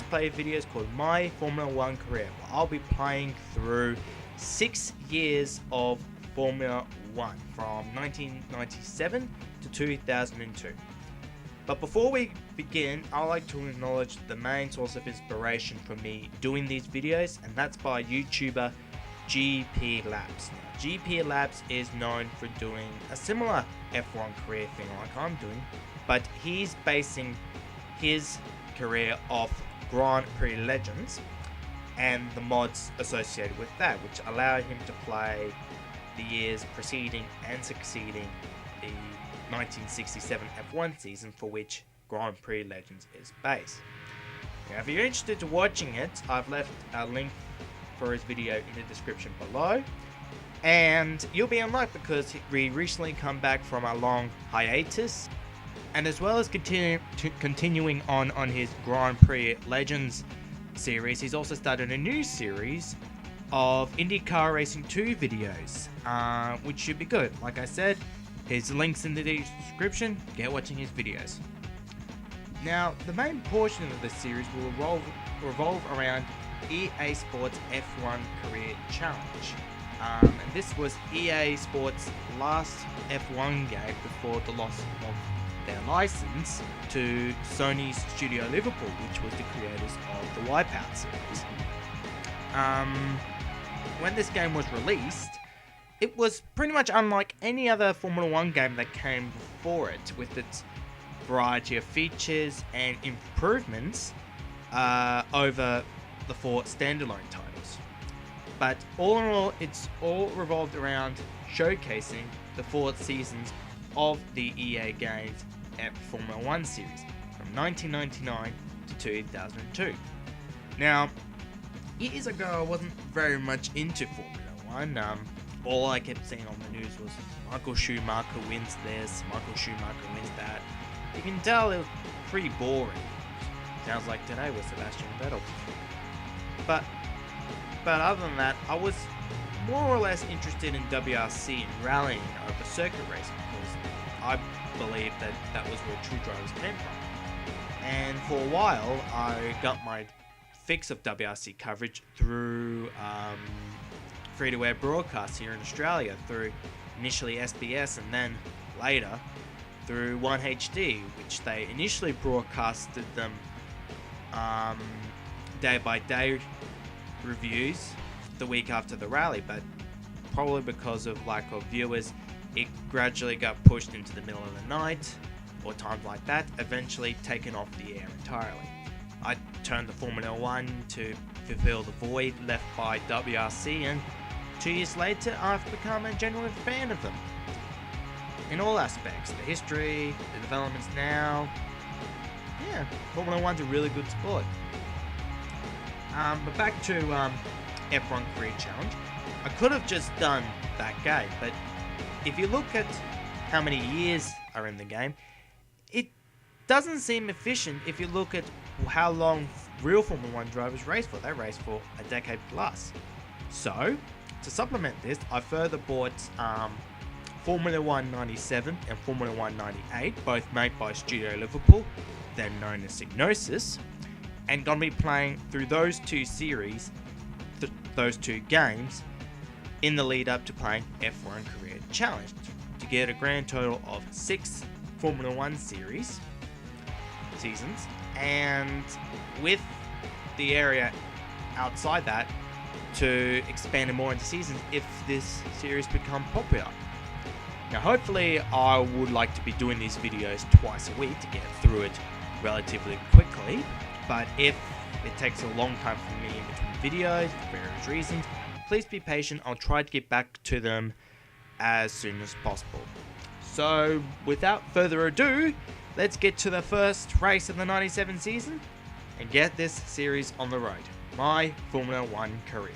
play videos called My Formula 1 Career, where I'll be playing through 6 years of Formula 1 from 1997 to 2002. But before we begin, I'd like to acknowledge the main source of inspiration for me doing these videos, and that's by YouTuber GPLaps. Now, GPLaps is known for doing a similar F1 career thing like I'm doing, but he's basing his career off Grand Prix Legends and the mods associated with that, which allow him to play the years preceding and succeeding the 1967 F1 season, for which Grand Prix Legends is based. Now, if you're interested in watching it, I've left a link for his video in the description below, and you'll be in luck because we recently come back from a long hiatus, and as well as continuing on his Grand Prix Legends series, he's also started a new series of IndyCar Racing 2 videos, which should be good. Like I said, his links in the description. Get watching his videos. Now, the main portion of this series will revolve around EA Sports F1 Career Challenge. And this was EA Sports' last F1 game before the loss of their license to Sony's Studio Liverpool, which was the creators of the Wipeout series. When this game was released, it was pretty much unlike any other Formula 1 game that came before it, with its variety of features and improvements over the 4 standalone titles. But all in all, it's all revolved around showcasing the 4 seasons of the EA games at Formula 1 series from 1999 to 2002. Now, years ago I wasn't very much into Formula 1. All I kept seeing on the news was Michael Schumacher wins this, Michael Schumacher wins that. You can tell it was pretty boring. Sounds like today with Sebastian Vettel. But other than that, I was more or less interested in WRC and rallying over circuit racing, because I believe that was where true drivers came from. And for a while, I got my fix of WRC coverage through free-to-air broadcasts here in Australia, through initially SBS and then later through 1HD, which they initially broadcasted them day-by-day reviews the week after the rally, but probably because of lack of viewers, it gradually got pushed into the middle of the night or times like that, eventually taken off the air entirely. I turned to Formula 1 to fulfill the void left by WRC, and 2 years later I've become a genuine fan of them in all aspects: the history, the developments now. Yeah, Formula 1's a really good sport. But back to F1 Career Challenge. I could have just done that game, but if you look at how many years are in the game, it doesn't seem efficient if you look at how long real Formula 1 drivers race for. They race for a decade plus. So, to supplement this, I further bought Formula 1 97 and Formula 1 98, both made by Studio Liverpool, then known as Signosis, and gonna be playing through those 2 series, those 2 games, in the lead up to playing F1 Career Challenge, to get a grand total of 6 Formula 1 seasons, and with the area outside that to expand it more into seasons if this series become popular. Now, hopefully I would like to be doing these videos twice a week to get through it relatively quickly, but if it takes a long time for me in between videos for various reasons, please be patient. I'll try to get back to them as soon as possible. So without further ado, let's get to the first race of the 97 season and get this series on the road. My Formula 1 career.